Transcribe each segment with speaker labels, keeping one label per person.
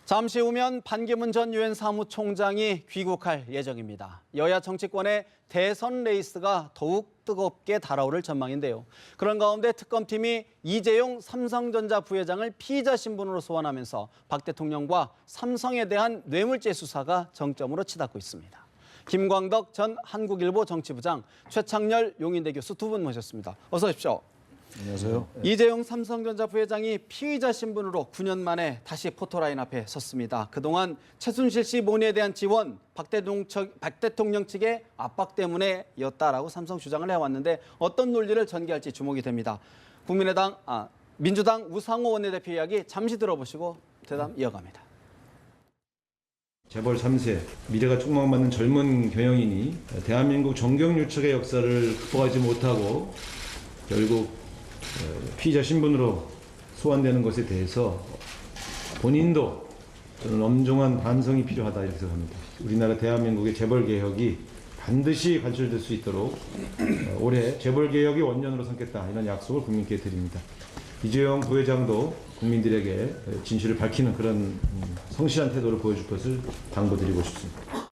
Speaker 1: 잠시 후면 반기문 전 유엔 사무총장이 귀국할 예정입니다. 여야 정치권의 대선 레이스가 더욱 뜨겁게 달아오를 전망인데요. 그런 가운데 특검팀이 이재용 삼성전자 부회장을 피의자 신분으로 소환하면서 박 대통령과 삼성에 대한 뇌물죄 수사가 정점으로 치닫고 있습니다. 김광덕 전 한국일보 정치부장, 최창렬 용인대 교수 두 분 모셨습니다. 어서 오십시오.
Speaker 2: 안녕하세요.
Speaker 1: 이재용 삼성전자 부회장이 피의자 신분으로 9년 만에 다시 포토라인 앞에 섰습니다. 그동안 최순실 씨 모녀에 대한 지원, 박 대통령 측의 압박 때문에였다라고 삼성 주장을 해왔는데 어떤 논리를 전개할지 주목이 됩니다. 민주당 우상호 원내대표 이야기 잠시 들어보시고 대담 이어갑니다.
Speaker 2: 재벌 3세, 미래가 촉망받는 젊은 경영인이 대한민국 정경유착의 역사를 극복하지 못하고 결국 피의자 신분으로 소환되는 것에 대해서 본인도 저는 엄중한 반성이 필요하다 이렇게 생각합니다. 우리나라 대한민국의 재벌 개혁이 반드시 관철될 수 있도록 올해 재벌 개혁의 원년으로 삼겠다 이런 약속을 국민께 드립니다. 이재용 부회장도 국민들에게 진실을 밝히는 그런 성실한 태도를 보여줄 것을 당부드리고 싶습니다.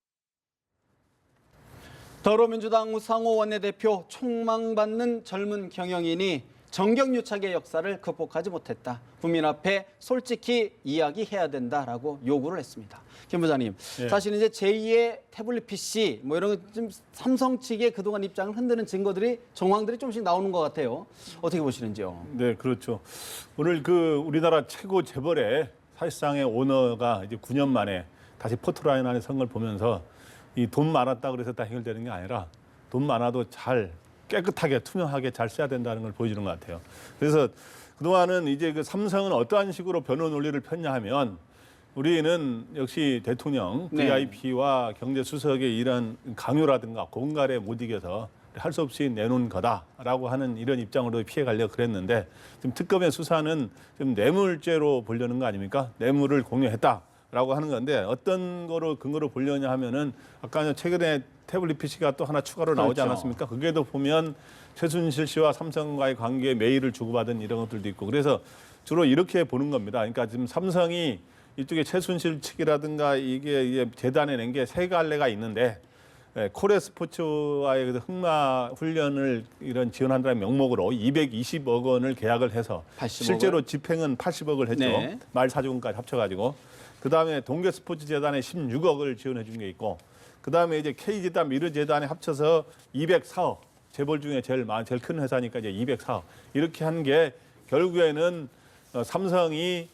Speaker 1: 더불어민주당 우상호 원내대표, 촉망받는 젊은 경영인이 정경유착의 역사를 극복하지 못했다. 국민 앞에 솔직히 이야기해야 된다라고 요구를 했습니다. 김 부장님,
Speaker 3: 예.
Speaker 1: 사실 이제 제2의 태블릿 PC 뭐 이런 좀 삼성 측의 그동안 입장을 흔드는 증거들이 정황들이 조금씩 나오는 것 같아요. 어떻게 보시는지요?
Speaker 3: 네, 그렇죠. 오늘 우리나라 최고 재벌의 사실상의 오너가 이제 9년 만에 다시 포토라인 안에 선 걸 보면서 이 돈 많았다 그래서 다 해결되는 게 아니라 돈 많아도 잘 깨끗하게 투명하게 잘 써야 된다는 걸 보여주는 것 같아요. 그래서 그동안은 이제 그 삼성은 어떠한 식으로 변호 논리를 폈냐 하면 우리는 역시 대통령,
Speaker 1: 네.
Speaker 3: VIP와 경제수석의 이런 강요라든가 공갈에 못 이겨서 할 수 없이 내놓은 거다라고 하는 이런 입장으로 피해가려고 그랬는데 지금 특검의 수사는 좀 뇌물죄로 보려는 거 아닙니까? 뇌물을 공유했다라고 하는 건데 어떤 거로 근거로 보려냐 하면은 아까 최근에 태블릿 PC가 또 하나 추가로 나오지
Speaker 1: 그렇죠.
Speaker 3: 않았습니까? 그게도 보면 최순실 씨와 삼성과의 관계에 메일을 주고받은 이런 것들도 있고 그래서 주로 이렇게 보는 겁니다. 그러니까 지금 삼성이 이쪽에 최순실 측이라든가 이게 재단에 낸 게 세 갈래가 있는데 코레 스포츠와의 흑마 훈련을 이런 지원한다는 명목으로 220억 원을 계약을 해서
Speaker 1: 80억
Speaker 3: 실제로 집행은 80억을 했죠.
Speaker 1: 네.
Speaker 3: 말 사주금까지 합쳐가지고 그다음에 동계스포츠재단에 16억을 지원해 준 게 있고 그다음에 이제 K재단, 미르재단에 합쳐서 204억 재벌 중에 제일 큰 회사니까 이제 204억 이렇게 한 게 결국에는 삼성이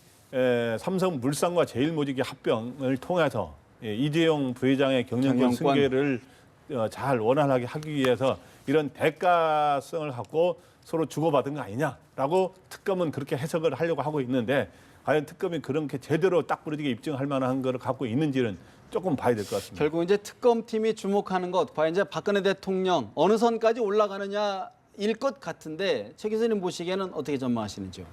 Speaker 3: 삼성물산과 제일모직의 합병을 통해서 이재용 부회장의 경영권 승계를 잘 원활하게 하기 위해서 이런 대가성을 갖고 서로 주고받은 거 아니냐라고 특검은 그렇게 해석을 하려고 하고 있는데 과연 특검이 그렇게 제대로 딱 부러지게 입증할 만한 거를 갖고 있는지는 조금 봐야 될 것 같습니다.
Speaker 1: 결국 이제 특검팀이 주목하는 것, 과연 이제 박근혜 대통령 어느 선까지 올라가느냐일 것 같은데 최 교수님 보시기에는 어떻게 전망하시는지요?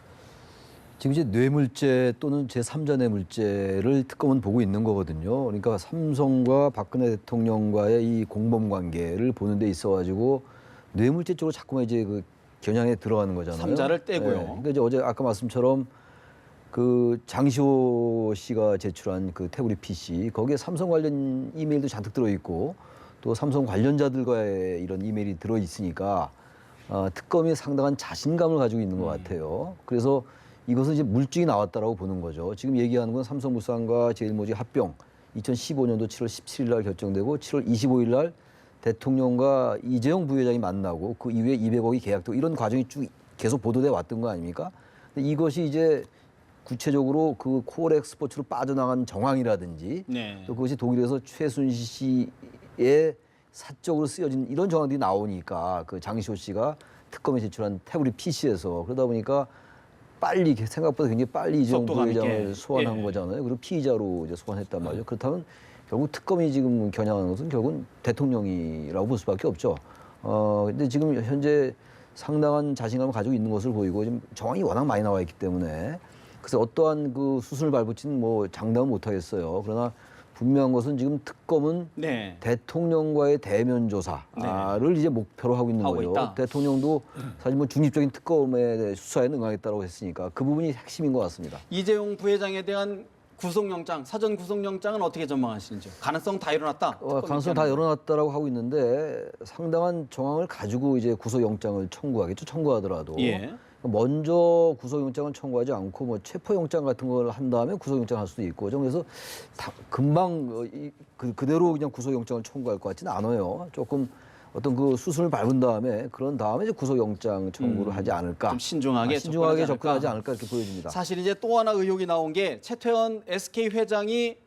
Speaker 4: 지금 이제 뇌물죄 또는 제3자 뇌물죄를 특검은 보고 있는 거거든요. 그러니까 삼성과 박근혜 대통령과의 이 공범 관계를 보는 데 있어가지고 뇌물죄 쪽으로 자꾸만 이제 그 겨냥에 들어가는 거잖아요.
Speaker 1: 삼자를 떼고요.
Speaker 4: 네. 그러니까 이제 어제 아까 말씀처럼 그 장시호 씨가 제출한 그 태블릿 PC 거기에 삼성 관련 이메일도 잔뜩 들어있고 또 삼성 관련자들과의 이런 이메일이 들어있으니까 특검이 상당한 자신감을 가지고 있는 것 같아요. 그래서 이것은 이제 물증이 나왔다라고 보는 거죠. 지금 얘기하는 건 삼성물산과 제일모직 합병 2015년도 7월 17일 날 결정되고 7월 25일 날 대통령과 이재용 부회장이 만나고 그 이후에 200억이 계약되고 이런 과정이 쭉 계속 보도돼 왔던 거 아닙니까? 근데 이것이 이제 구체적으로 그 코렉 스포츠로 빠져나간 정황이라든지
Speaker 1: 네.
Speaker 4: 또 그것이 독일에서 최순실 씨의 사적으로 쓰여진 이런 정황들이 나오니까 그 장시호 씨가 특검에 제출한 태블릿 PC에서 그러다 보니까 빨리 생각보다 굉장히 빨리 이재용 부회장을 소환한 거잖아요. 그리고 피의자로 이제 소환했단 말이죠. 그렇다면 결국 특검이 지금 겨냥하는 것은 결국은 대통령이라고 볼 수밖에 없죠. 근데 지금 현재 상당한 자신감을 가지고 있는 것을 보이고 지금 정황이 워낙 많이 나와 있기 때문에 그래서 어떠한 그 수순을 밟을지는 뭐 장담은 못 하겠어요. 그러나 분명한 것은 지금 특검은
Speaker 1: 네.
Speaker 4: 대통령과의 대면 조사를 이제 목표로 하고 있는 거죠.
Speaker 1: 있다.
Speaker 4: 대통령도 사실 뭐 중립적인 특검의 수사에 응하겠다고 했으니까 그 부분이 핵심인 것 같습니다.
Speaker 1: 이재용 부회장에 대한 구속영장, 사전 구속영장은 어떻게 전망하시는지요? 가능성 다 일어났다.
Speaker 4: 가능성 다 열어놨다라고 하고 있는데 상당한 정황을 가지고 이제 구속영장을 청구하겠죠. 청구하더라도
Speaker 1: 예.
Speaker 4: 먼저 구속영장을 청구하지 않고 뭐 체포영장 같은 걸 한 다음에 구속영장 할 수도 있고 그래서 금방 그대로 그냥 구속영장을 청구할 것 같지는 않아요. 조금 어떤 그 수순을 밟은 다음에 그런 다음에 이제 구속영장 청구를 하지 않을까.
Speaker 1: 좀 신중하게
Speaker 4: 접근하지 않을까 이렇게 보여집니다.
Speaker 1: 사실 이제 또 하나 의혹이 나온 게 최태원 SK 회장이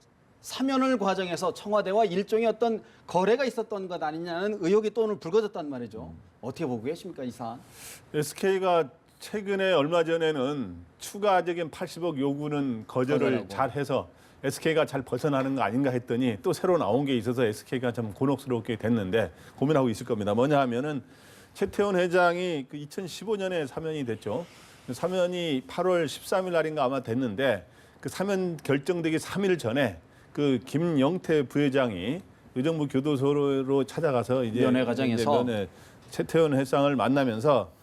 Speaker 1: 사면을 과정에서 청와대와 일종의 어떤 거래가 있었던 것 아니냐는 의혹이 또 오늘 불거졌단 말이죠. 어떻게 보고 계십니까, 이 사안?
Speaker 3: SK가 최근에 얼마 전에는 추가적인 80억 요구는 거절을
Speaker 1: 거절하고.
Speaker 3: 잘 해서 SK가 잘 벗어나는 거 아닌가 했더니 또 새로 나온 게 있어서 SK가 좀 곤혹스럽게 됐는데 고민하고 있을 겁니다. 뭐냐 하면은 최태원 회장이 그 2015년에 사면이 됐죠. 사면이 8월 13일 날인가 아마 됐는데 그 사면 결정되기 3일 전에 그 김영태 부회장이 의정부 교도소로 찾아가서 이제
Speaker 1: 면회 과정에서
Speaker 3: 최태원 회장을 만나면서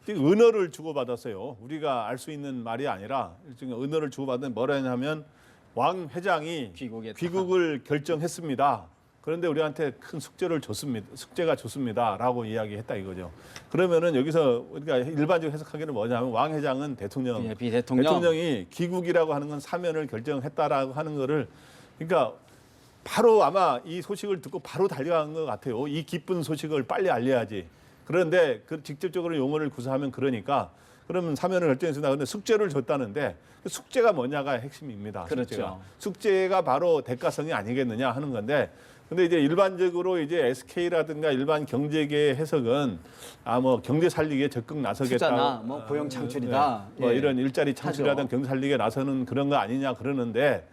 Speaker 3: 은어를 주고받았어요. 우리가 알 수 있는 말이 아니라 일종의 은어를 주고받은 뭐라 했냐면 왕 회장이 귀국을 결정했습니다. 그런데 우리한테 큰 숙제가 좋습니다라고 이야기했다 이거죠. 그러면은 여기서 우리가 일반적으로 해석하기는 뭐냐면 왕 회장은
Speaker 1: 예, 비대통령.
Speaker 3: 대통령이 귀국이라고 하는 건 사면을 결정했다라고 하는 거를 그러니까 바로 아마 이 소식을 듣고 바로 달려간 것 같아요. 이 기쁜 소식을 빨리 알려야지. 그런데 그 직접적으로 용어를 구사하면 그러니까 그러면 사면을 결정했습니다. 그런데 숙제를 줬다는데 그 숙제가 뭐냐가 핵심입니다.
Speaker 1: 그렇죠.
Speaker 3: 숙제가 바로 대가성이 아니겠느냐 하는 건데 근데 이제 일반적으로 이제 SK라든가 일반 경제계의 해석은 뭐 경제 살리기에 적극 나서겠다.
Speaker 1: 투자나 뭐 고용 창출이다.
Speaker 3: 뭐
Speaker 1: 예.
Speaker 3: 이런 일자리 창출이라든
Speaker 1: 하죠.
Speaker 3: 경제 살리기에 나서는 그런 거 아니냐 그러는데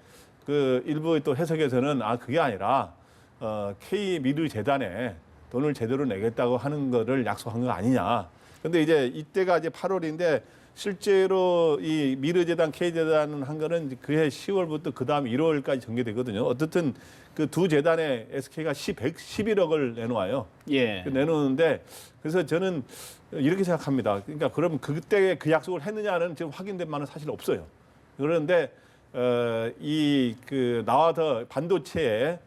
Speaker 3: 그 일부 또 해석에서는 그게 아니라 K 미르 재단에 돈을 제대로 내겠다고 하는 거를 약속한 거 아니냐. 근데 이제 이때가 이제 8월인데 실제로 이 미르재단, K재단은 한 거는 그해 10월부터 그 다음 1월까지 전개되거든요. 어쨌든 그 두 재단에 SK가 11억을 내놓아요.
Speaker 1: 예.
Speaker 3: 내놓는데 그래서 저는 이렇게 생각합니다. 그러니까 그럼 그때 그 약속을 했느냐는 지금 확인된 바는 사실 없어요. 그런데 이 그 나와서 반도체에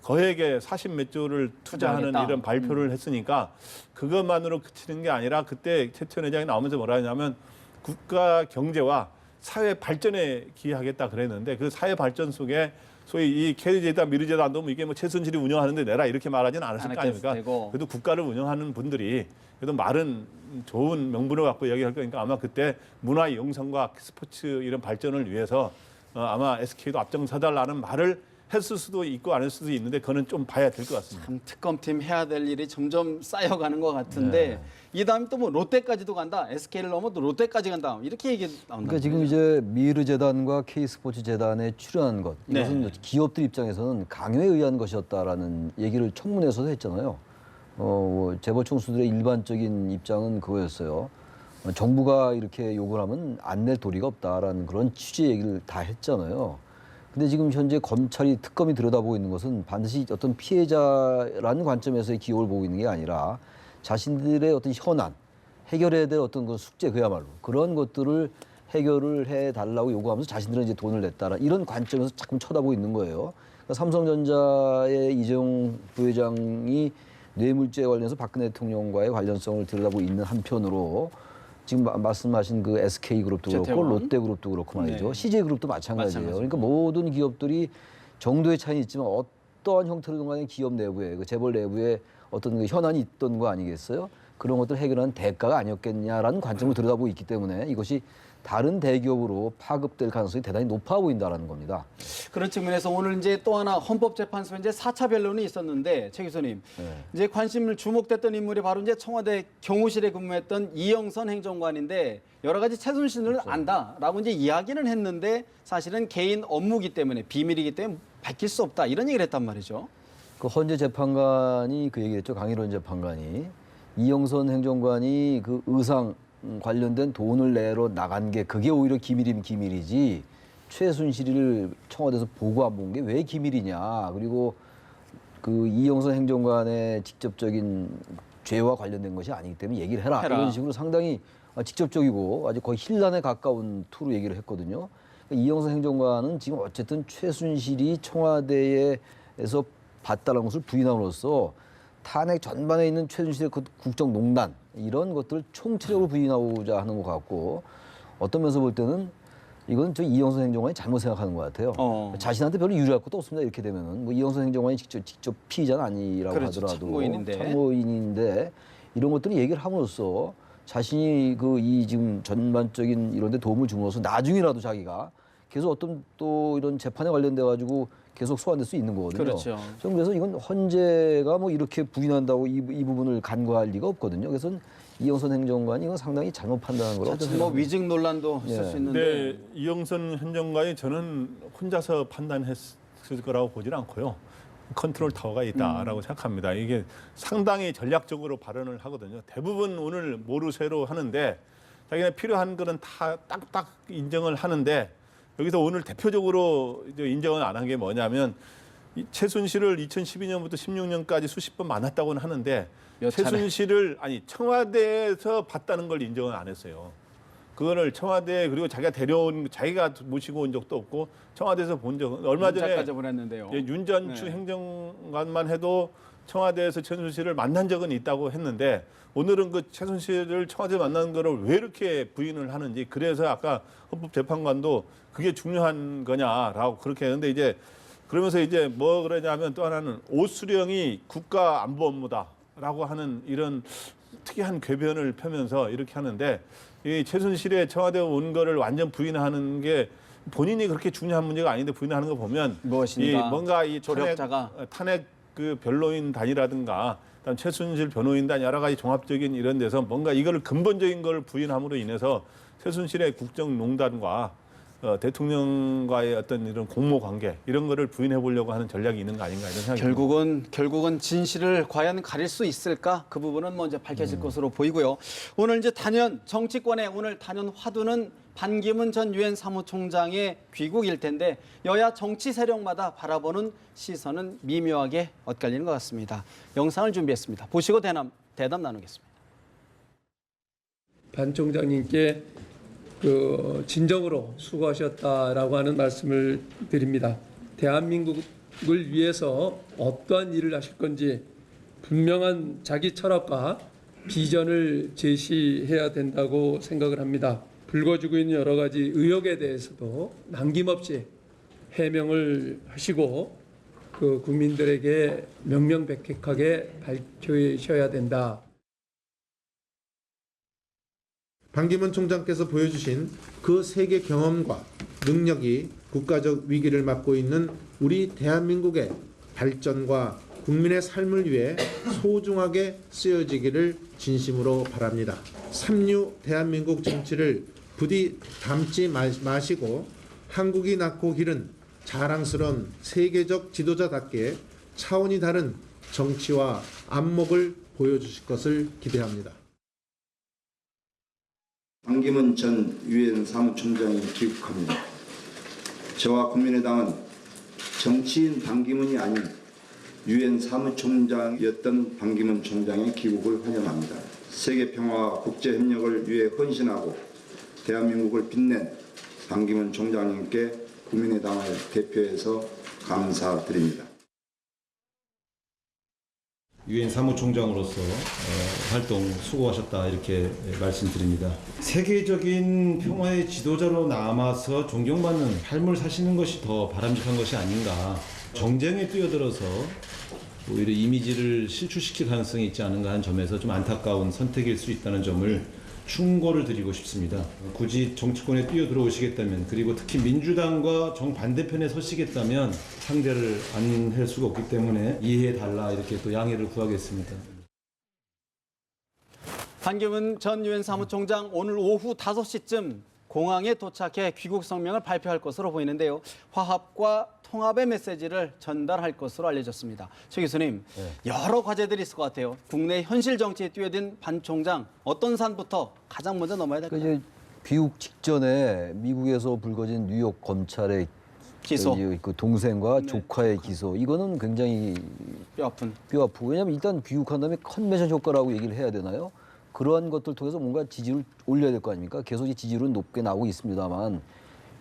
Speaker 3: 거액의 40몇 조를 투자하는
Speaker 1: 투자하겠다.
Speaker 3: 이런 발표를 했으니까 그것만으로 그치는 게 아니라 그때 최태원 회장이 나오면서 뭐라 했냐면 국가 경제와 사회 발전에 기여하겠다 그랬는데 그 사회 발전 속에 소위 이 K재단, 미르재단도 뭐 이게 뭐 최순실이 운영하는데 내라 이렇게 말하지는 않았을 거 아닙니까? 그래도 국가를 운영하는 분들이 그래도 말은 좋은 명분을 갖고 이야기할 거니까 아마 그때 문화 영상과 스포츠 이런 발전을 위해서 아마 SK도 앞장서달라는 말을 했을 수도 있고 안 했을 수도 있는데 그거는 좀 봐야 될 것 같습니다.
Speaker 1: 참 특검팀 해야 될 일이 점점 쌓여가는 것 같은데 이 다음에 또 뭐 롯데까지도 간다. SK를 넘어 또 롯데까지 간다. 이렇게 얘기 나온다.
Speaker 4: 그러니까 지금 이제 미르재단과 K스포츠재단에 출연한 것 이것은 기업들 입장에서는 강요에 의한 것이었다라는 얘기를 청문회에서도 했잖아요. 재벌 총수들의 일반적인 입장은 그거였어요. 정부가 이렇게 요구를 하면 안 낼 도리가 없다라는 그런 취지의 얘기를 다 했잖아요. 근데 지금 현재 검찰이 특검이 들여다보고 있는 것은 반드시 어떤 피해자라는 관점에서의 기업을 보고 있는 게 아니라 자신들의 어떤 현안, 해결해야 될 어떤 그 숙제 그야말로 그런 것들을 해결을 해달라고 요구하면서 자신들은 이제 돈을 냈다라 이런 관점에서 자꾸 쳐다보고 있는 거예요. 그러니까 삼성전자의 이재용 부회장이 뇌물죄 관련해서 박근혜 대통령과의 관련성을 들여다보고 있는 한편으로 지금 말씀하신 그 SK그룹도 그렇고
Speaker 1: 최태원.
Speaker 4: 롯데그룹도 그렇고 말이죠.
Speaker 1: 네.
Speaker 4: CJ그룹도 마찬가지예요. 그러니까 모든 기업들이 정도의 차이는 있지만 어떠한 형태로든 간에 기업 내부에 그 재벌 내부에 어떤 그 현안이 있던 거 아니겠어요? 그런 것들을 해결하는 대가가 아니었겠냐라는 관점을 들여다보고 있기 때문에 이것이 다른 대기업으로 파급될 가능성이 대단히 높아 보인다라는 겁니다.
Speaker 1: 그런 측면에서 오늘 이제 또 하나 헌법재판소 이제 4차 변론이 있었는데 최 교수님 이제 관심을 주목됐던 인물이 바로 이제 청와대 경호실에 근무했던 이영선 행정관인데 여러 가지 최순실을 안다라고 이제 이야기는 했는데 사실은 개인 업무기 때문에 비밀이기 때문에 밝힐 수 없다 이런 얘기를 했단 말이죠.
Speaker 4: 그 헌재 재판관이 그 얘기했죠. 강일원 재판관이 이영선 행정관이 그 의상 관련된 돈을 내러 나간 게 그게 오히려 기밀이면 기밀이지 최순실을 청와대에서 보고 안 본 게 왜 기밀이냐. 그리고 그 이영선 행정관의 직접적인 죄와 관련된 것이 아니기 때문에 얘기를 해라. 이런 식으로 상당히 직접적이고 아주 거의 힐난에 가까운 투로 얘기를 했거든요. 이영선 행정관은 지금 어쨌든 최순실이 청와대에서 봤다는 것을 부인함으로써 탄핵 전반에 있는 최순실의 그 국정농단 이런 것들을 총체적으로 부인하고자 하는 것 같고 어떤 면에서 볼 때는 이건 저 이영선 행정관이 잘못 생각하는 것 같아요. 자신한테 별로 유리할 것도 없습니다. 이렇게 되면은 뭐 이영선 행정관이 직접 피의자는 아니라고
Speaker 1: 그렇죠.
Speaker 4: 하더라도
Speaker 1: 참고인인데
Speaker 4: 이런 것들을 얘기를 함으로써 자신이 그 이 지금 전반적인 이런 데 도움을 줌으로써 나중이라도 자기가 계속 어떤 또 이런 재판에 관련돼 가지고 계속 소환될 수 있는 거거든요.
Speaker 1: 그렇죠.
Speaker 4: 저는 그래서 이건 헌재가 뭐 이렇게 부인한다고 이 부분을 간과할 리가 없거든요. 그래서 이영선 행정관이 이건 상당히 잘못 판단한 거라고
Speaker 1: 자칫 뭐 위증 논란도 있을 수 있는데
Speaker 3: 근데 이영선 행정관이 저는 혼자서 판단했을 거라고 보지는 않고요. 컨트롤 타워가 있다라고 생각합니다. 이게 상당히 전략적으로 발언을 하거든요. 대부분 오늘 모르쇠로 하는데 자기네 필요한 거는 다 딱딱 인정을 하는데 여기서 오늘 대표적으로 이제 인정을 안 한 게 뭐냐면 이 최순실을 2012년부터 16년까지 수십 번 만났다고는 하는데
Speaker 1: 몇 차례?
Speaker 3: 최순실을 청와대에서 봤다는 걸 인정을 안 했어요. 그거를 청와대 그리고 자기가 자기가 모시고 온 적도 없고 청와대에서 본 적 얼마 전에
Speaker 1: 문자까지 보냈는데요.
Speaker 3: 윤전추
Speaker 1: 네.
Speaker 3: 행정관만 해도 청와대에서 최순실을 만난 적은 있다고 했는데 오늘은 그 최순실을 청와대 만난 거를 왜 이렇게 부인을 하는지 그래서 아까 헌법재판관도 그게 중요한 거냐라고 그렇게 했는데 이제 그러면서 이제 뭐 그러냐면 또 하나는 오수령이 국가 안보 업무다라고 하는 이런 특이한 궤변을 펴면서 이렇게 하는데 이 최순실의 청와대 온 거를 완전 부인하는 게 본인이 그렇게 중요한 문제가 아닌데 부인하는 거 보면
Speaker 1: 무엇인가?
Speaker 3: 이 뭔가 이
Speaker 1: 조력자가
Speaker 3: 탄핵 그 변호인단이라든가 그다음 최순실 변호인단 여러 가지 종합적인 이런 데서 뭔가 이거를 근본적인 걸 부인함으로 인해서 최순실의 국정농단과 대통령과의 어떤 이런 공모 관계 이런 거를 부인해 보려고 하는 전략이 있는 거 아닌가 이런 생각이 듭니다.
Speaker 1: 결국은 진실을 과연 가릴 수 있을까? 그 부분은 먼저 밝혀질 것으로 보이고요. 오늘 이제 정치권의 오늘 단연 화두는 반기문 전 유엔 사무총장의 귀국일 텐데 여야 정치 세력마다 바라보는 시선은 미묘하게 엇갈리는 것 같습니다. 영상을 준비했습니다. 보시고 대담 나누겠습니다.
Speaker 5: 반 총장님께 진정으로 수고하셨다라고 하는 말씀을 드립니다. 대한민국을 위해서 어떠한 일을 하실 건지 분명한 자기 철학과 비전을 제시해야 된다고 생각을 합니다. 불거지고 있는 여러 가지 의혹에 대해서도 남김없이 해명을 하시고 그 국민들에게 명명백백하게 밝히셔야 된다.
Speaker 6: 반기문 총장께서 보여주신 그 세계 경험과 능력이 국가적 위기를 맞고 있는 우리 대한민국의 발전과 국민의 삶을 위해 소중하게 쓰여지기를 진심으로 바랍니다. 3.6 대한민국 정치를 부디 담지 마시고 한국이 낳고 기른 자랑스러운 세계적 지도자답게 차원이 다른 정치와 안목을 보여주실 것을 기대합니다.
Speaker 7: 반기문 전 유엔 사무총장이 귀국합니다. 저와 국민의당은 정치인 반기문이 아닌 유엔 사무총장이었던 반기문 총장의 귀국을 환영합니다. 세계 평화와 국제 협력을 위해 헌신하고 대한민국을 빛낸 반기문 총장님께 국민의당을 대표해서 감사드립니다.
Speaker 2: 유엔 사무총장으로서 활동 수고하셨다 이렇게 말씀드립니다. 세계적인 평화의 지도자로 남아서 존경받는 삶을 사시는 것이 더 바람직한 것이 아닌가. 정쟁에 뛰어들어서 오히려 이미지를 실추시킬 가능성이 있지 않은가 하는 점에서 좀 안타까운 선택일 수 있다는 점을 충고를 드리고 싶습니다. 굳이 정치권에 뛰어들어오시겠다면 그리고 특히 민주당과 정반대편에 서시겠다면 상대를 안 할 수가 없기 때문에 이해해달라 이렇게 또 양해를 구하겠습니다.
Speaker 1: 반기문 전 유엔 사무총장 오늘 오후 5시쯤 공항에 도착해 귀국 성명을 발표할 것으로 보이는데요. 화합과 통합의 메시지를 전달할 것으로 알려졌습니다. 최 교수님, 여러 과제들이 있을 것 같아요. 국내 현실 정치에 뛰어든 반 총장 어떤 산부터 가장 먼저 넘어야 될까요?
Speaker 4: 그러니까 귀국 직전에 미국에서 불거진 뉴욕 검찰의
Speaker 1: 기소.
Speaker 4: 그 동생과
Speaker 1: 네,
Speaker 4: 조카의 기소 이거는 굉장히
Speaker 1: 뼈 아프고.
Speaker 4: 왜냐하면 일단 귀국한 다음에 컨벤션 효과라고 얘기를 해야 되나요? 그러한 것들 통해서 뭔가 지지를 올려야 될 거 아닙니까? 계속 이 지지율은 높게 나오고 있습니다만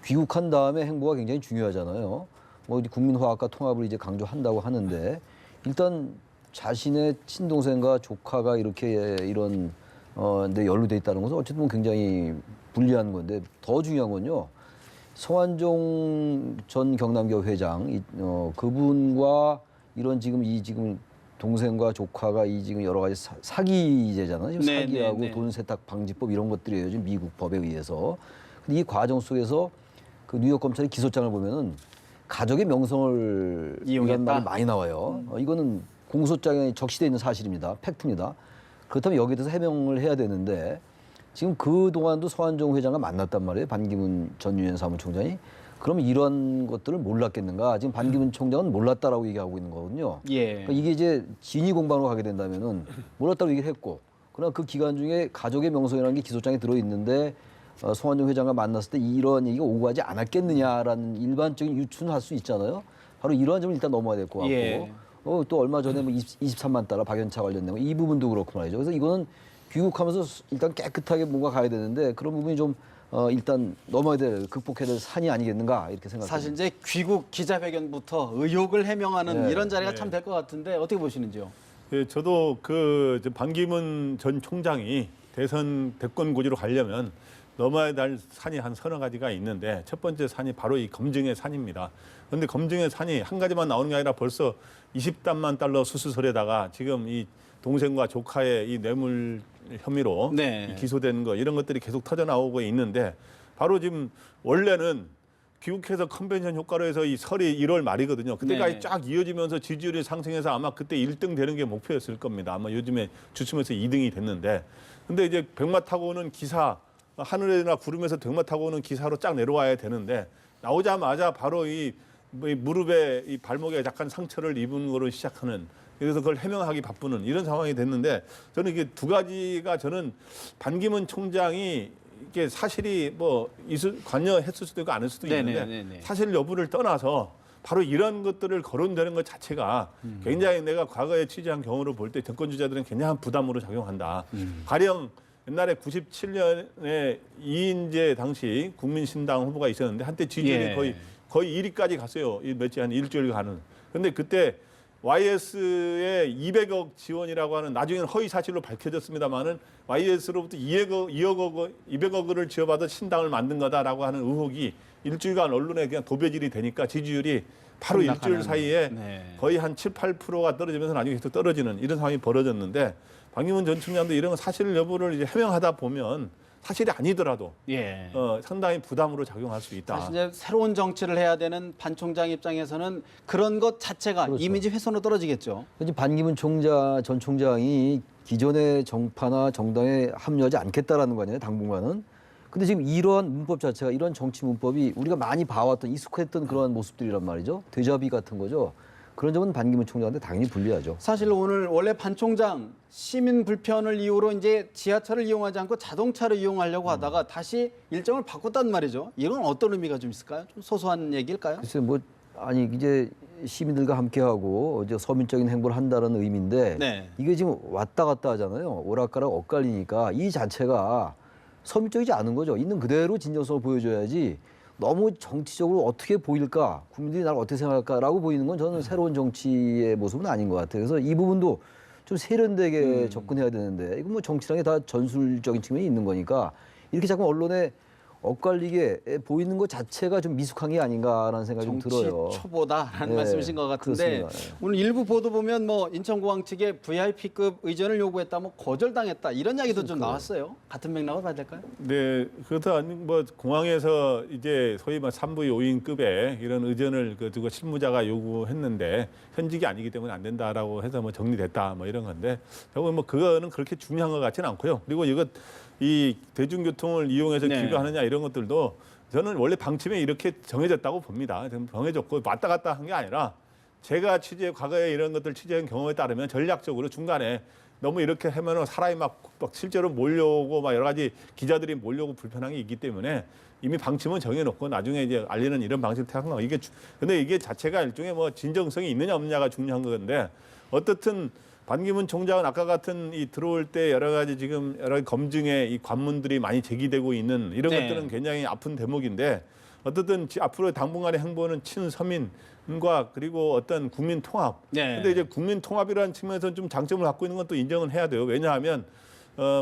Speaker 4: 귀국한 다음에 행보가 굉장히 중요하잖아요. 뭐 국민 화합과 통합을 이제 강조한다고 하는데 일단 자신의 친동생과 조카가 이렇게 이런 데 연루돼 있다는 것은 어쨌든 굉장히 불리한 건데 더 중요한 건요. 성완종 전 경남교 회장 그분과 이런 지금 동생과 조카가 이 지금 여러 가지 사기죄잖아요. 지금
Speaker 1: 네,
Speaker 4: 사기하고
Speaker 1: 네, 네.
Speaker 4: 돈 세탁 방지법 이런 것들이에요. 지금 미국 법에 의해서. 근데 이 과정 속에서 그 뉴욕 검찰의 기소장을 보면은 가족의 명성을
Speaker 1: 이용했다?
Speaker 4: 이런 말이 많이 나와요. 이거는 공소장에 적시되어 있는 사실입니다. 팩트입니다. 그렇다면 여기에 대해서 해명을 해야 되는데 지금 그 동안도 서한종 회장과 만났단 말이에요. 반기문 전 유엔 사무총장이. 그러면 이런 것들을 몰랐겠는가? 지금 반기문 총장은 몰랐다라고 얘기하고 있는 거거든요.
Speaker 1: 예.
Speaker 4: 그러니까 이게 이제 진위 공방으로 가게 된다면은 몰랐다고 얘기를 했고, 그러나 그 기간 중에 가족의 명성이라는 게 기소장에 들어 있는데 송환정 회장과 만났을 때 이런 얘기가 오고 가지 않았겠느냐라는 일반적인 유추는 할 수 있잖아요. 바로 이러한 점을 일단 넘어야 될 것 같고,
Speaker 1: 예.
Speaker 4: 또 얼마 전에 뭐 23만 달러 박연차 관련된 거 이 부분도 그렇고 말이죠. 그래서 이거는 귀국하면서 일단 깨끗하게 뭔가 가야 되는데 그런 부분이 좀 일단 넘어야 될 극복해야 될 산이 아니겠는가 이렇게 생각합니다.
Speaker 1: 사실 이제 귀국 기자회견부터 의혹을 해명하는
Speaker 4: 네.
Speaker 1: 이런 자리가
Speaker 3: 네.
Speaker 1: 참 될 것 같은데 어떻게 보시는지요?
Speaker 3: 예, 저도 반기문 전 총장이 대선 대권 고지로 가려면 넘어야 될 산이 한 서너 가지가 있는데 첫 번째 산이 바로 이 검증의 산입니다. 그런데 검증의 산이 한 가지만 나오는 게 아니라 벌써 20단만 달러 수수설에다가 지금 이 동생과 조카의 이 뇌물 혐의로
Speaker 1: 네.
Speaker 3: 이 기소된 거 이런 것들이 계속 터져 나오고 있는데 바로 지금 원래는 귀국해서 컨벤션 효과로 해서 이 설이 1월 말이거든요. 그때까지
Speaker 1: 네.
Speaker 3: 쫙 이어지면서 지지율이 상승해서 아마 그때 1등 되는 게 목표였을 겁니다. 아마 요즘에 주춤해서 2등이 됐는데 근데 이제 백마 타고 오는 기사 하늘이나 구름에서 백마 타고 오는 기사로 쫙 내려와야 되는데 나오자마자 바로 이 무릎에 이 발목에 약간 상처를 입은 거로 시작하는 그래서 그걸 해명하기 바쁘는 이런 상황이 됐는데 저는 이게 두 가지가 저는 반기문 총장이 이게 사실이 뭐 관여했을 수도 있고 안 했을 수도 있는데
Speaker 1: 네네네네.
Speaker 3: 사실 여부를 떠나서 바로 이런 것들을 거론되는 것 자체가 굉장히 내가 과거에 취재한 경우를 볼 때 정권주자들은 굉장한 부담으로 작용한다. 가령 옛날에 97년에 이인재 당시 국민신당 후보가 있었는데 한때 지지율이
Speaker 1: 예.
Speaker 3: 거의 1위까지 갔어요. 한 일주일 가는. 근데 그때 YS에 200억 지원이라고 하는 나중에는 허위 사실로 밝혀졌습니다만은 YS로부터 200억을 지어받아 신당을 만든 거다라고 하는 의혹이 일주일간 언론에 그냥 도배질이 되니까 지지율이 바로
Speaker 1: 폭락하는.
Speaker 3: 일주일 사이에
Speaker 1: 네.
Speaker 3: 거의 한 7, 8%가 떨어지면서 나중에 계속 떨어지는 이런 상황이 벌어졌는데 반기문 전 총장도 이런 사실 여부를 이제 해명하다 보면 사실이 아니더라도
Speaker 1: 예.
Speaker 3: 상당히 부담으로 작용할 수 있다.
Speaker 1: 사실 이제 새로운 정치를 해야 되는 반 총장 입장에서는 그런 것 자체가
Speaker 4: 그렇죠.
Speaker 1: 이미지 훼손으로 떨어지겠죠.
Speaker 4: 이제 반기문 전 총장이 기존의 정파나 정당에 합류하지 않겠다라는 거 아니에요, 당분간은. 근데 지금 이러한 문법 자체가 이런 정치 문법이 우리가 많이 봐왔던 익숙했던 그러한 모습들이란 말이죠. 데자비 같은 거죠. 그런 점은 반기문 총장한테 당연히 불리하죠.
Speaker 1: 사실 오늘 원래 반 총장 시민 불편을 이유로 이제 지하철을 이용하지 않고 자동차를 이용하려고 하다가 다시 일정을 바꿨단 말이죠. 이건 어떤 의미가 좀 있을까요? 좀 소소한 얘기일까요?
Speaker 4: 글쎄 아니 이제 시민들과 함께하고 이제 서민적인 행보를 한다는 의미인데
Speaker 1: 네.
Speaker 4: 이게 지금 왔다 갔다 하잖아요. 오락가락 엇갈리니까 이 자체가 서민적이지 않은 거죠. 있는 그대로 진정성을 보여줘야지 너무 정치적으로 어떻게 보일까, 국민들이 나를 어떻게 생각할까라고 보이는 건 저는 새로운 정치의 모습은 아닌 것 같아요. 그래서 이 부분도 좀 세련되게 접근해야 되는데 이건 뭐 정치라는 게 다 전술적인 측면이 있는 거니까 이렇게 자꾸 언론에 엇갈리게 보이는 것 자체가 좀 미숙한 게 아닌가라는 생각이 좀
Speaker 1: 정치
Speaker 4: 들어요.
Speaker 1: 초보다라는
Speaker 4: 네,
Speaker 1: 말씀이신 것 같은데
Speaker 4: 그렇습니다. 네.
Speaker 1: 오늘 일부 보도 보면 뭐 인천공항 측에 VIP급 의전을 요구했다, 뭐 거절당했다 이런 이야기도 좀 나왔어요. 같은 맥락으로 봐야 될까요?
Speaker 3: 네, 그렇다 아니 뭐 공항에서 이제 소위 말 3부 5인급의 이런 의전을 두고 실무자가 요구했는데 현직이 아니기 때문에 안 된다라고 해서 뭐 정리됐다 뭐 이런 건데 결국 뭐 그거는 그렇게 중요한 것 같지는 않고요. 그리고 이 대중교통을 이용해서
Speaker 1: 네.
Speaker 3: 귀가하느냐 이런 것들도 저는 원래 방침에 이렇게 정해졌다고 봅니다. 정해졌고 왔다 갔다 한 게 아니라 제가 과거에 이런 것들 취재한 경험에 따르면 전략적으로 중간에 너무 이렇게 하면은 사람이 막 실제로 몰려오고 막 여러 가지 기자들이 몰려오고 불편한 게 있기 때문에 이미 방침은 정해놓고 나중에 이제 알리는 이런 방식을 택한 거. 근데 이게 자체가 일종의 뭐 진정성이 있느냐 없느냐가 중요한 건데 어떻든 반기문 총장은 아까 같은 이 들어올 때 여러 가지 검증의 이 관문들이 많이 제기되고 있는 이런
Speaker 1: 네.
Speaker 3: 것들은 굉장히 아픈 대목인데 어떻든 앞으로 당분간의 행보는 친서민과 그리고 어떤 국민 통합.
Speaker 1: 네.
Speaker 3: 근데 이제 국민 통합이라는 측면에서 좀 장점을 갖고 있는 건 또 인정은 해야 돼요. 왜냐하면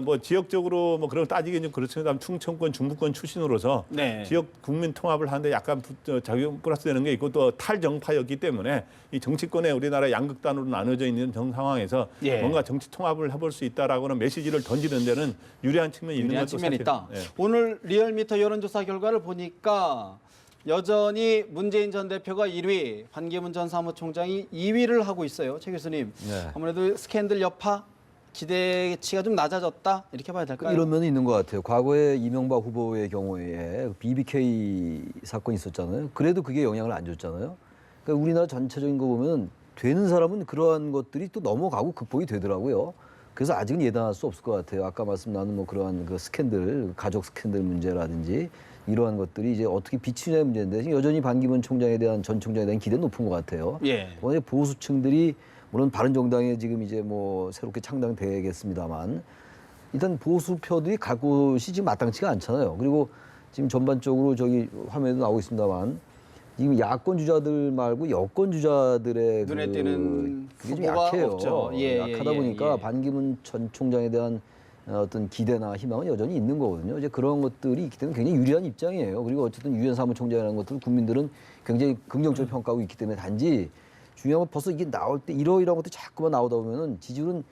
Speaker 3: 뭐 지역적으로 뭐 그런 거 따지기는 좀 그렇지만 충청권, 중부권 출신으로서
Speaker 1: 네.
Speaker 3: 지역 국민 통합을 하는데 약간 작용 플러스 되는 게 있고 또 탈정파였기 때문에 이 정치권에 우리나라 양극단으로 나눠져 있는 상황에서
Speaker 1: 예.
Speaker 3: 뭔가 정치 통합을 해볼 수 있다라고는 메시지를 던지는 데는 유리한 측면이 있는
Speaker 1: 유리한
Speaker 3: 것도
Speaker 1: 측면이
Speaker 3: 사실.
Speaker 1: 있다.
Speaker 3: 예.
Speaker 1: 오늘 리얼미터 여론조사 결과를 보니까 여전히 문재인 전 대표가 1위, 반기문 전 사무총장이 2위를 하고 있어요. 최 교수님.
Speaker 4: 네.
Speaker 1: 아무래도 스캔들 여파, 기대치가 좀 낮아졌다 이렇게 봐야 될까요?
Speaker 4: 이런 면이 있는 것 같아요. 과거에 이명박 후보의 경우에 BBK 사건이 있었잖아요. 그래도 그게 영향을 안 줬잖아요. 그러니까 우리나라 전체적인 거 보면 되는 사람은 그러한 것들이 또 넘어가고 극복이 되더라고요. 그래서 아직은 예단할 수 없을 것 같아요. 아까 말씀 나눈 뭐 그러한 그 스캔들, 가족 스캔들 문제라든지 이러한 것들이 이제 어떻게 비치느냐의 문제인데 여전히 반기문 총장에 대한 전 총장에 대한 기대는 높은 것 같아요.
Speaker 1: 예.
Speaker 4: 이번에 보수층들이 물론 바른정당에 지금 이제 뭐 새롭게 창당되겠습니다만 일단 보수표들이 갈 곳이 지금 마땅치가 않잖아요. 그리고 지금 전반적으로 저기 화면에도 나오고 있습니다만 지금 야권 주자들 말고 여권 주자들의
Speaker 1: 눈에 띄는
Speaker 4: 그게 좀
Speaker 1: 후보가
Speaker 4: 약해요.
Speaker 1: 없죠. 예,
Speaker 4: 약하다
Speaker 1: 예,
Speaker 4: 보니까
Speaker 1: 예.
Speaker 4: 반기문 전 총장에 대한 어떤 기대나 희망은 여전히 있는 거거든요. 이제 그런 것들이 있기 때문에 굉장히 유리한 입장이에요. 그리고 어쨌든 유엔 사무총장이라는 것들을 국민들은 굉장히 긍정적으로 평가하고 있기 때문에 단지 중요한 건 벌써 이게 나올 때 이러이러한 것도 자꾸만 나오다 보면은 지지율은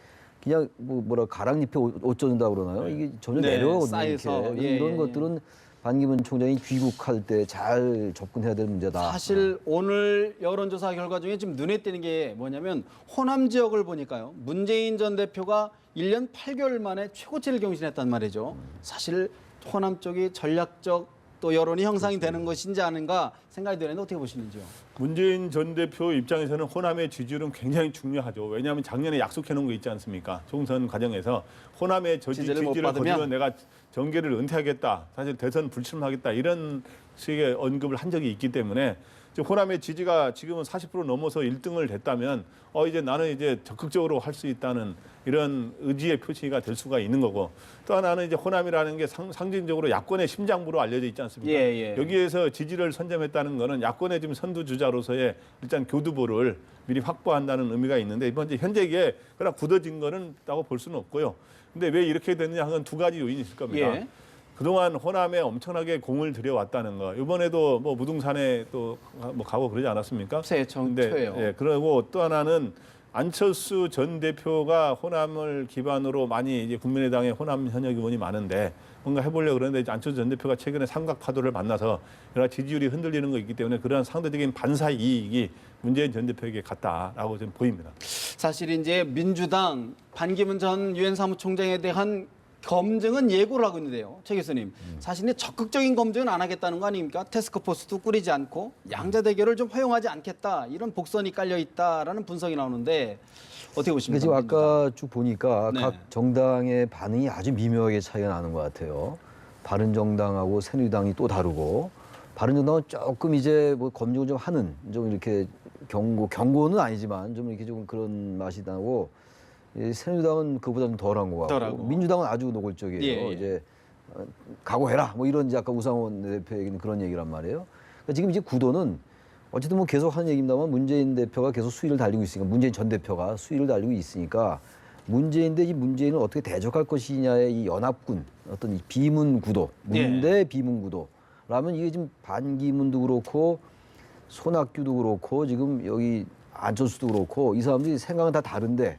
Speaker 4: 그냥 뭐라 가랑잎에 옷 젖는다 그러나요? 이게 점점
Speaker 1: 네,
Speaker 4: 내려가거든요.
Speaker 1: 쌓여서.
Speaker 4: 이렇게.
Speaker 1: 예,
Speaker 4: 이런
Speaker 1: 예,
Speaker 4: 것들은 반기문 총장이 귀국할 때 잘 접근해야 될 문제다.
Speaker 1: 사실 오늘 여론조사 결과 중에 지금 눈에 띄는 게 뭐냐면 호남 지역을 보니까요. 문재인 전 대표가 1년 8개월 만에 최고치를 경신했단 말이죠. 사실 호남 쪽이 전략적 또 여론이 형성이 되는 것인지 아닌가 생각이 드는데 어떻게 보시는지요?
Speaker 3: 문재인 전 대표 입장에서는 호남의 지지율은 굉장히 중요하죠. 왜냐하면 작년에 약속해 놓은 거 있지 않습니까? 총선 과정에서 호남의
Speaker 1: 지지를 못
Speaker 3: 지지를
Speaker 1: 받으면
Speaker 3: 거두면 내가 정계를 은퇴하겠다. 사실 대선 불출마하겠다. 이런 식의 언급을 한 적이 있기 때문에 지금 호남의 지지가 지금은 40% 넘어서 1등을 됐다면 이제 나는 이제 적극적으로 할 수 있다는 이런 의지의 표시가 될 수가 있는 거고 또 하나는 이제 호남이라는 게 상징적으로 야권의 심장부로 알려져 있지 않습니까?
Speaker 1: 예, 예.
Speaker 3: 여기에서 지지를 선점했다는 거는 야권의 지금 선두주자로서의 일단 교두보를 미리 확보한다는 의미가 있는데 이번 현재 이게 그냥 굳어진 거는 있다고 볼 수는 없고요. 근데 왜 이렇게 됐느냐 하는 두 가지 요인이 있을 겁니다.
Speaker 1: 예.
Speaker 3: 그동안 호남에 엄청나게 공을 들여왔다는 거. 이번에도 뭐 무등산에 또 뭐 가고 그러지 않았습니까?
Speaker 1: 새 정초예요.
Speaker 3: 예, 그리고 또 하나는 안철수 전 대표가 호남을 기반으로 많이 이제 국민의당의 호남 현역 의원이 많은데 뭔가 해보려고 그러는데 이제 안철수 전 대표가 최근에 삼각 파도를 만나서 여러 지지율이 흔들리는 거 있기 때문에 그러한 상대적인 반사 이익이 문재인 전 대표에게 갔다라고 좀 보입니다.
Speaker 1: 사실 이제 민주당 반기문 전 유엔 사무총장에 대한 검증은 예고를 하고 있는데요. 최 교수님. 사실 적극적인 검증은 안 하겠다는 거 아닙니까? 태스크포스도 꾸리지 않고 양자 대결을 좀 허용하지 않겠다. 이런 복선이 깔려 있다라는 분석이 나오는데 어떻게 보십니까?
Speaker 4: 지금 아까 쭉 보니까
Speaker 1: 네.
Speaker 4: 각 정당의 반응이 아주 미묘하게 차이가 나는 것 같아요. 바른정당하고 새누리당이 또 다르고 바른정당은 조금 이제 뭐 검증을 좀 하는 좀 이렇게 경고는 아니지만 좀 이렇게 좀 그런 맛이 나고 새누리당은 그보다 좀 덜한 것 같고
Speaker 1: 덜하고.
Speaker 4: 민주당은 아주 노골적이에요.
Speaker 1: 예, 예.
Speaker 4: 이제 각오해라 뭐 이런 이제 아까 우상원 대표 얘기는 그런 얘기란 말이에요. 그러니까 지금 이제 구도는 어쨌든 뭐 계속 하는 얘기입니다만 문재인 대표가 계속 수위를 달리고 있으니까 문재인 전 대표가 수위를 달리고 있으니까 문재인 대 이 문재인을 어떻게 대적할 것이냐의 이 연합군 어떤 이 비문 구도 문대 비문 구도라면 이게 지금 반기문도 그렇고 손학규도 그렇고 지금 여기 안철수도 그렇고 이 사람들이 생각은 다 다른데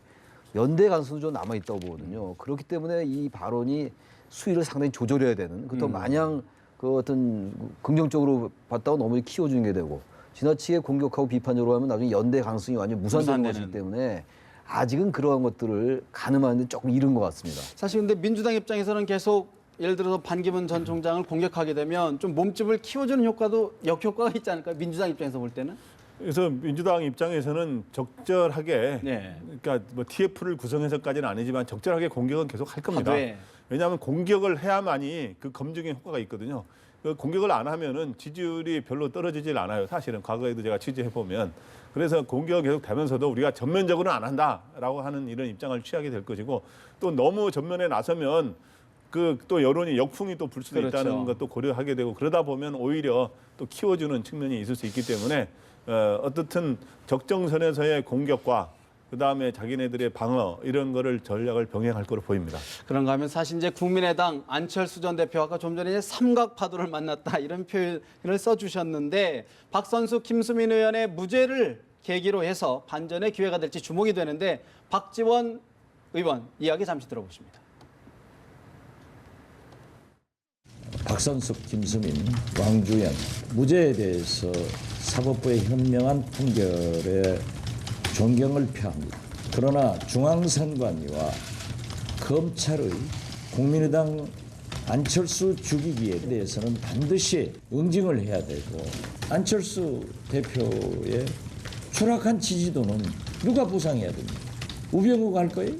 Speaker 4: 연대 가능성도 좀 남아 있다고 보거든요. 그렇기 때문에 이 발언이 수위를 상당히 조절해야 되는 그렇다고 마냥 그 어떤 긍정적으로 봤다고 너무 키워주는 게 되고 지나치게 공격하고 비판적으로 하면 나중에 연대 가능성이 완전 무산되는 것이기 때문에 아직은 그러한 것들을 가늠하는데 조금 이른 것 같습니다.
Speaker 1: 사실 근데 민주당 입장에서는 계속 예를 들어서 반기문 전 총장을 공격하게 되면 좀 몸집을 키워주는 효과도 역효과가 있지 않을까요? 민주당 입장에서 볼 때는?
Speaker 3: 그래서 민주당 입장에서는 적절하게
Speaker 1: 네.
Speaker 3: 그러니까 뭐 TF를 구성해서까지는 아니지만 적절하게 공격은 계속 할 겁니다.
Speaker 1: 네.
Speaker 3: 왜냐하면 공격을 해야만이 그 검증의 효과가 있거든요. 그 공격을 안 하면은 지지율이 별로 떨어지질 않아요. 사실은 과거에도 제가 취재해 보면 그래서 공격이 계속 되면서도 우리가 전면적으로는 안 한다라고 하는 이런 입장을 취하게 될 것이고 또 너무 전면에 나서면 그 또 여론이 역풍이 또 불 수도
Speaker 1: 그렇죠.
Speaker 3: 있다는 것도 고려하게 되고 그러다 보면 오히려 또 키워주는 측면이 있을 수 있기 때문에 어떻든 적정선에서의 공격과 그다음에 자기네들의 방어 이런 거를 전략을 병행할 거로 보입니다.
Speaker 1: 그런가 하면 사실 이제 국민의당 안철수 전 대표가 아까 좀 전에 이제 삼각파도를 만났다 이런 표현을 써주셨는데 박선수, 김수민 의원의 무죄를 계기로 해서 반전의 기회가 될지 주목이 되는데 박지원 의원 이야기 잠시 들어보십니다.
Speaker 8: 박선숙, 김수민, 왕주연 무죄에 대해서 사법부의 현명한 판결에 존경을 표합니다. 그러나 중앙선관위와 검찰의 국민의당 안철수 죽이기에 대해서는 반드시 응징을 해야 되고 안철수 대표의 추락한 지지도는 누가 보상해야 됩니까? 우병우가 할 거예요?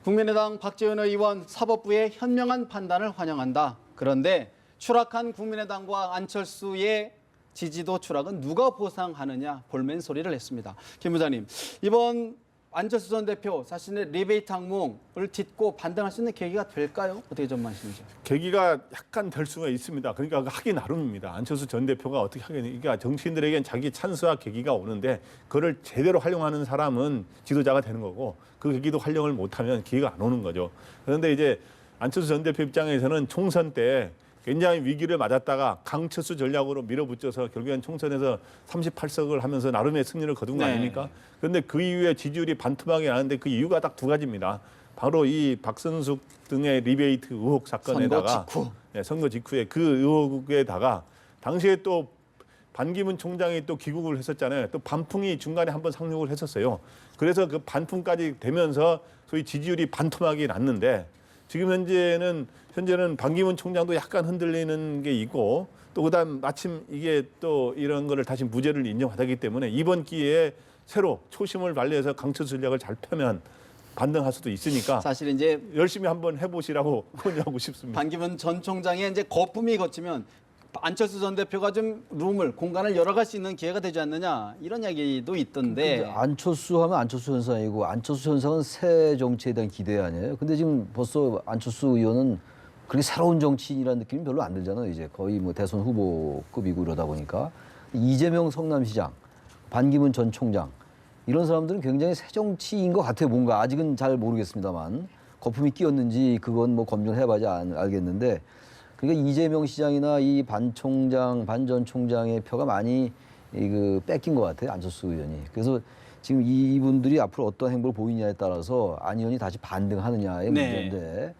Speaker 1: 국민의당 박지원 의원 사법부의 현명한 판단을 환영한다. 그런데 추락한 국민의당과 안철수의 지지도 추락은 누가 보상하느냐 볼멘 소리를 했습니다. 김 부장님, 이번 안철수 전 대표 자신의 리베이트 항목을 딛고 반등할 수 있는 계기가 될까요? 어떻게 전망하시는지?
Speaker 3: 계기가 약간 될 수가 있습니다. 그러니까 하기 나름입니다. 안철수 전 대표가 어떻게 하겠습니까? 그러니까 정치인들에겐 자기 찬스와 계기가 오는데 그걸 제대로 활용하는 사람은 지도자가 되는 거고 그 계기도 활용을 못하면 기회가 안 오는 거죠. 그런데 이제 안철수 전 대표 입장에서는 총선 때 굉장히 위기를 맞았다가 강철수 전략으로 밀어붙여서 결국엔 총선에서 38석을 하면서 나름의 승리를 거둔 거
Speaker 1: 네.
Speaker 3: 아닙니까? 그런데 그 이후에 지지율이 반토막이 나는데 그 이유가 딱 두 가지입니다. 바로 이 박선숙 등의 리베이트 의혹 사건에다가 선거 직후에 그 의혹에다가 당시에 또 반기문 총장이 또 귀국을 했었잖아요. 또 반풍이 중간에 한번 상륙을 했었어요. 그래서 그 반풍까지 되면서 소위 지지율이 반토막이 났는데 지금 현재는 반기문 총장도 약간 흔들리는 게 있고 또 그다음 마침 이게 또 이런 거를 다시 무죄를 인정하기 때문에 이번 기회에 새로 초심을 발휘해서 강철수 전략을 잘 펴면 반등할 수도 있으니까
Speaker 1: 사실 이제
Speaker 3: 열심히 한번 해보시라고 권유하고 싶습니다.
Speaker 1: 반기문 전 총장의 이제 거품이 거치면 안철수 전 대표가 좀 공간을 열어갈 수 있는 기회가 되지 않느냐 이런 이야기도 있던데.
Speaker 4: 안철수 하면 안철수 현상이고 안철수 현상은 새 정치에 대한 기대 아니에요. 근데 지금 벌써 안철수 의원은 그렇게 새로운 정치인이라는 느낌이 별로 안 들잖아요. 이제 거의 뭐 대선 후보급이고 이러다 보니까 이재명 성남시장, 반기문 전 총장 이런 사람들은 굉장히 새 정치인 것 같아요. 뭔가 아직은 잘 모르겠습니다만 거품이 끼었는지 그건 뭐 검증해봐야 알겠는데. 그러니까 이재명 시장이나 이 반 전 총장의 표가 많이 뺏긴 것 같아요. 안철수 의원이. 그래서 지금 이분들이 앞으로 어떤 행보를 보이냐에 따라서 안 의원이 다시 반등하느냐의 문제인데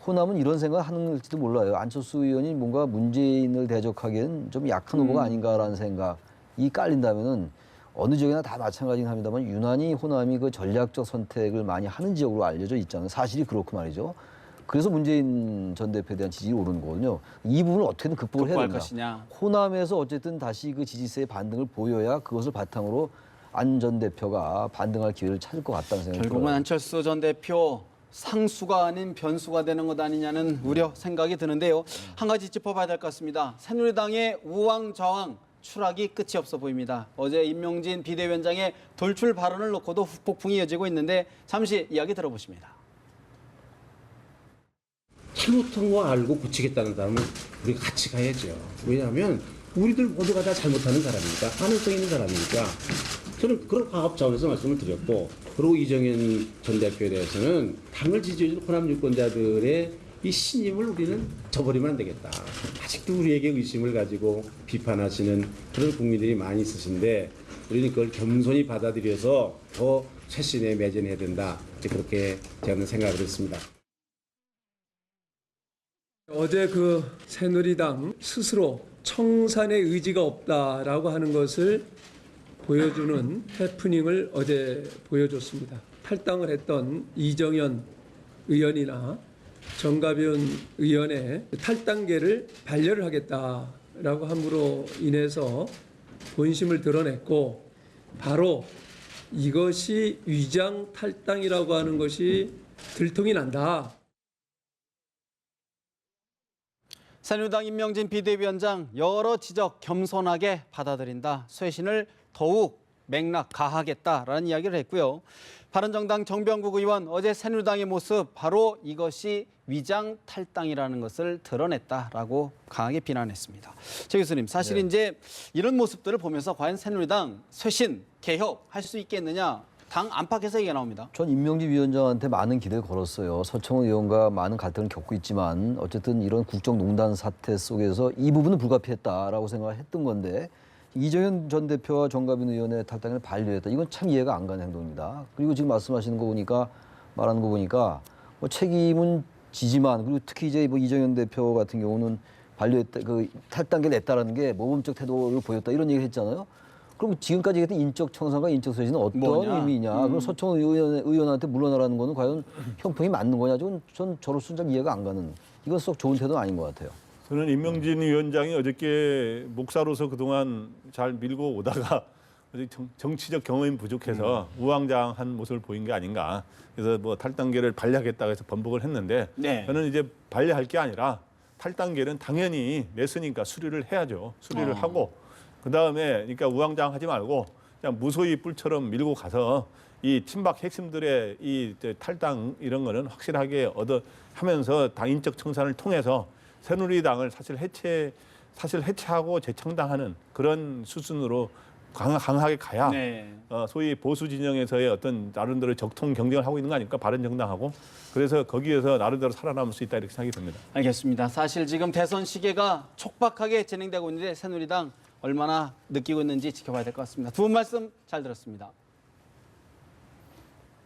Speaker 4: 호남은 이런 생각 하는지도 몰라요. 안철수 의원이 뭔가 문재인을 대적하기엔 좀 약한 후보가 아닌가라는 생각이 깔린다면은 어느 지역이나 다 마찬가지긴 합니다만 유난히 호남이 그 전략적 선택을 많이 하는 지역으로 알려져 있잖아요. 사실이 그렇고 말이죠. 그래서 문재인 전 대표에 대한 지지율이 오르는 거거든요. 이 부분을 어떻게든 극복을 해야 된다.
Speaker 1: 것이냐.
Speaker 4: 호남에서 어쨌든 다시 그 지지세의 반등을 보여야 그것을 바탕으로 안 전 대표가 반등할 기회를 찾을 것 같다는 생각이 들어요.
Speaker 1: 결국은 안철수 전 대표 상수가 아닌 변수가 되는 것 아니냐는 우려 생각이 드는데요. 한 가지 짚어봐야 될 것 같습니다. 새누리당의 우왕좌왕 추락이 끝이 없어 보입니다. 어제 임명진 비대위원장의 돌출 발언을 놓고도 후폭풍이 이어지고 있는데 잠시 이야기 들어보십니다.
Speaker 9: 잘못한 거 알고 고치겠다는 사람은 우리가 같이 가야죠. 왜냐하면 우리들 모두가 다 잘못하는 사람이니까, 가능성 있는 사람이니까. 저는 그런 과업 차원에서 말씀을 드렸고, 그리고 이정현 전 대표에 대해서는 당을 지지해준 호남 유권자들의 이 신임을 우리는 저버리면 안 되겠다. 아직도 우리에게 의심을 가지고 비판하시는 그런 국민들이 많이 있으신데 우리는 그걸 겸손히 받아들여서 더 쇄신에 매진해야 된다. 그렇게 저는 생각을 했습니다.
Speaker 5: 어제 그 새누리당 스스로 청산의 의지가 없다라고 하는 것을 보여주는 해프닝을 어제 보여줬습니다. 탈당을 했던 이정현 의원이나 정가변 의원의 탈당계를 반려를 하겠다라고 함으로 인해서 본심을 드러냈고 바로 이것이 위장 탈당이라고 하는 것이 들통이 난다.
Speaker 1: 새누리당 임명진 비대위원장 여러 지적 겸손하게 받아들인다. 쇄신을 더욱 맥락 가하겠다라는 이야기를 했고요. 바른정당 정병국 의원 어제 새누리당의 모습 바로 이것이 위장 탈당이라는 것을 드러냈다라고 강하게 비난했습니다. 최 교수님, 사실 이제 이런 모습들을 보면서 과연 새누리당 쇄신, 개혁 할 수 있겠느냐 당 안팎에서 얘기가 나옵니다.
Speaker 4: 전 임명진 위원장한테 많은 기대를 걸었어요. 서청원 의원과 많은 갈등을 겪고 있지만 어쨌든 이런 국정농단 사태 속에서 이 부분은 불가피했다라고 생각을 했던 건데 이정현 전 대표와 정가빈 의원의 탈당을 반려했다. 이건 참 이해가 안 가는 행동입니다. 그리고 지금 말씀하시는 거 보니까 말하는 거 보니까 뭐 책임은 지지만 그리고 특히 이제 뭐 이정현 대표 같은 경우는 반려했다, 그 탈당을 냈다라는 게 모범적 태도를 보였다 이런 얘기를 했잖아요. 그럼 지금까지 했던 인적 청산과 인적 쇄신은 어떤 의미냐? 그럼 서청원 의원한테 물러나라는 거는 과연 형평이 맞는 거냐? 전 저로서는 잘 이해가 안 가는. 이건 썩 좋은 태도는 아닌 것 같아요.
Speaker 3: 저는 임명진 위원장이 어저께 목사로서 그동안 잘 밀고 오다가 정치적 경험이 부족해서 우왕좌왕한 모습을 보인 게 아닌가. 그래서 뭐 탈당계를 반려하겠다고 해서 번복을 했는데
Speaker 1: 네.
Speaker 3: 저는 이제 반려할 게 아니라 탈당계는 당연히 냈으니까 수리를 해야죠. 수리를 하고 그다음에 그러니까 우왕좌왕하지 말고 그냥 무소히 뿔처럼 밀고 가서 이 친박 핵심들의 이 탈당 이런 거는 확실하게 하면서 당인적 청산을 통해서 새누리당을 사실 해체하고 재창당하는 그런 수순으로 강하게 가야
Speaker 1: 네.
Speaker 3: 소위 보수 진영에서의 어떤 나름대로 적통 경쟁을 하고 있는 거 아닙니까? 바른정당하고. 그래서 거기에서 나름대로 살아남을 수 있다 이렇게 생각이 듭니다.
Speaker 1: 알겠습니다. 사실 지금 대선 시계가 촉박하게 진행되고 있는데 새누리당 얼마나 느끼고 있는지 지켜봐야 될 것 같습니다. 두 분 말씀 잘 들었습니다.